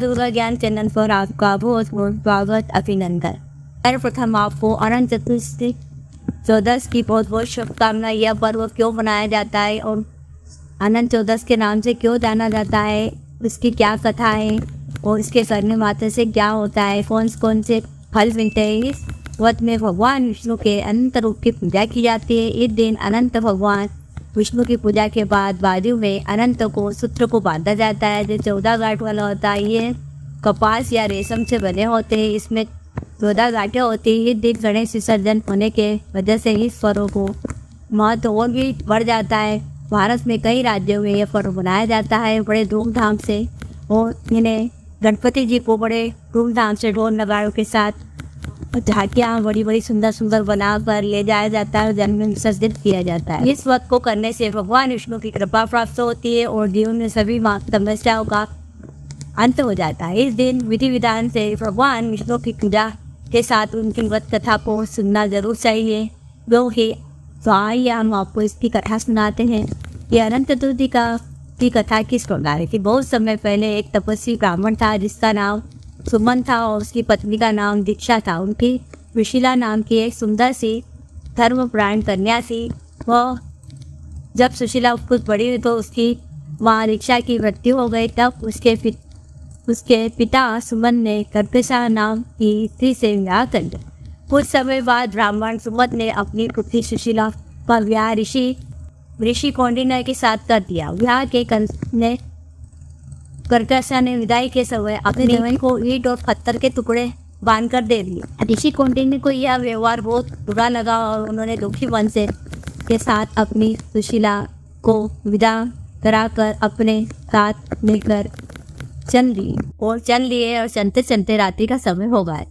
दुर्गा ज्ञान चैनल पर आपका बहुत बहुत स्वागत अभिनंदन। सर्वप्रथम आपको अनंत चतुर्दशी चौदस की बहुत बहुत शुभकामनाएं। यह पर्व क्यों मनाया जाता है और अनंत चौदस के नाम से क्यों जाना जाता है, उसकी क्या कथा है और इसके करने मात्र से क्या होता है, कौन से फल मिलते हैं। इस व्रत में भगवान विष्णु के अनंत रूप की पूजा की जाती है। इस दिन अनंत भगवान विष्णु की पूजा के बाद बाजू में अनंत को सूत्र को बांधा जाता है, जो 14 गांठ वाला होता है। ये कपास या रेशम से बने होते हैं। इसमें 14 गांठें होती हैं। इस दिन गणेश विसर्जन होने के वजह से इस पर्व को महत्व और भी बढ़ जाता है। भारत में कई राज्यों में यह पर्व मनाया जाता है बड़े धूमधाम से, और इन्हें गणपति जी को बड़े धूमधाम से ढोल नगाड़ों के साथ झांकियाँ बड़ी बड़ी सुंदर सुंदर बना कर ले जाया जाता है और जल में विसर्जित किया जाता है। इस व्रत को करने से भगवान विष्णु की कृपा प्राप्त होती है और जीवन में सभी समस्याओं का अंत हो जाता है। इस दिन विधि विधान से भगवान विष्णु की पूजा के साथ उनकी व्रत कथा को सुनना जरूर चाहिए। तो आइए हम आपको इसकी कथा सुनाते हैं। ये अनंत चतुर्थी की कथा किस प्रकार है कि बहुत समय पहले एक तपस्वी ब्राह्मण था जिसका नाम सुमन था और उसकी पत्नी का नाम दीक्षा था। उनकी विशिला नाम की एक सुंदर सी धर्मपरायण कन्या थी। वह जब सुशीला कुछ बड़ी हुई तो उसकी माँ दीक्षा की मृत्यु हो गई। तब उसके पिता सुमन ने कर्कशा नाम की स्त्री से विवाह कर दिया। कुछ समय बाद ब्राह्मण सुमन ने अपनी पुत्री सुशीला का विवाह ऋषि कौंडिन्य के साथ कर दिया। विवाह के ने कर्कशा ने विदाई के समय अपने देवन को ईंट और पत्थर के टुकड़े बांध कर दे दिए। ऋषि कौंडिन्य को यह व्यवहार बहुत बुरा लगा और उन्होंने दुखी मन से के साथ अपनी सुशीला को विदा कराकर अपने साथ लेकर चल लिए और चलते चलते रात्रि का समय हो गया।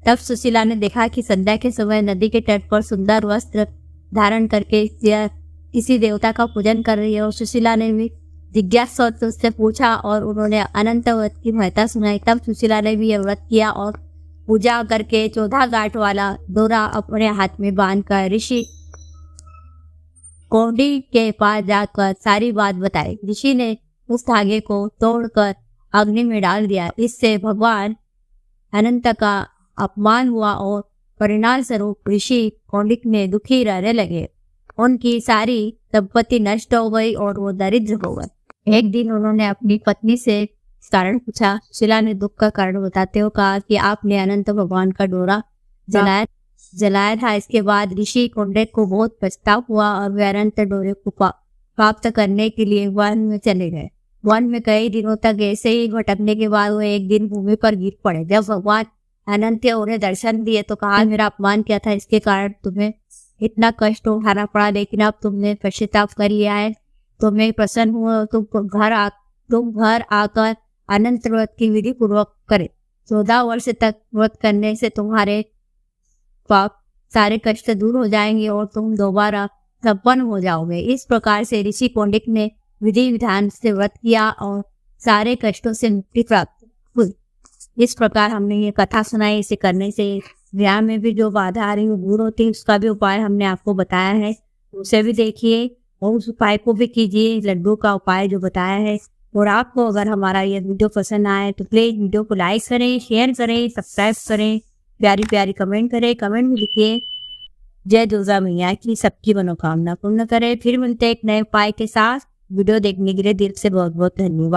तब सुशीला ने देखा कि संध्या के समय नदी के तट पर सुंदर वस्त्र धारण करके किसी देवता का पूजन कर रही है। और सुशीला ने भी जिज्ञासा उससे पूछा और उन्होंने अनंत व्रत की महत्ता सुनाई। तब सुशीला ने भी यह व्रत किया और पूजा करके 14 गांठ वाला डोरा अपने हाथ में बांधकर ऋषि कौंडी के पास जाकर सारी बात बताई। ऋषि ने उस धागे को तोड़कर अग्नि में डाल दिया। इससे भगवान अनंत का अपमान हुआ और परिणाम स्वरूप ऋषि कौंडिक में दुखी रहने लगे। उनकी सारी संपत्ति नष्ट हो गई और वो दरिद्र हो गए। एक दिन उन्होंने अपनी पत्नी से कारण पूछा। सुशीला ने दुख का कारण बताते हुए कहा कि आपने अनंत भगवान का डोरा जलाया था। इसके बाद ऋषि कौंडिक को बहुत पछतावा हुआ और वे अनंत डोरे को प्राप्त करने के लिए वन में चले गए। वन में कई दिनों तक ऐसे ही भटकने के बाद वो एक दिन भूमि पर गिर पड़े। जब भगवान अनंत उन्हें दर्शन दिए तो कहा, मेरा अपमान किया था, इसके कारण तुम्हें इतना कष्ट उठाना पड़ा, लेकिन अब तुमने पश्चाताप कर लिया है तो मैं प्रसन्न हूँ। तुम घर आकर अनंत व्रत की विधि पूर्वक करे। 14 वर्ष तक व्रत करने से तुम्हारे पाप सारे कष्ट दूर हो जाएंगे और तुम दोबारा संपन्न हो जाओगे। इस प्रकार से ऋषि कौंडिक ने विधि विधान से व्रत किया और सारे कष्टों से मुक्ति प्राप्त हुई। इस प्रकार हमने ये कथा सुनाई। इसे करने से विवाह में भी जो बाधा आ रही है दूर होती है, उसका भी उपाय हमने आपको बताया है। उसे भी देखिए और उस उपाय को भी कीजिए, लड्डू का उपाय जो बताया है। और आपको अगर हमारा ये वीडियो पसंद आए तो प्लीज वीडियो को लाइक करें, शेयर करें, सब्सक्राइब करें, प्यारी प्यारी कमेंट करें। कमेंट में लिखिए जय दुर्गा मैया की सबकी मनोकामना पूर्ण करे। फिर मिलते एक नए उपाय के साथ। वीडियो देखने के लिए दिल से बहुत बहुत धन्यवाद।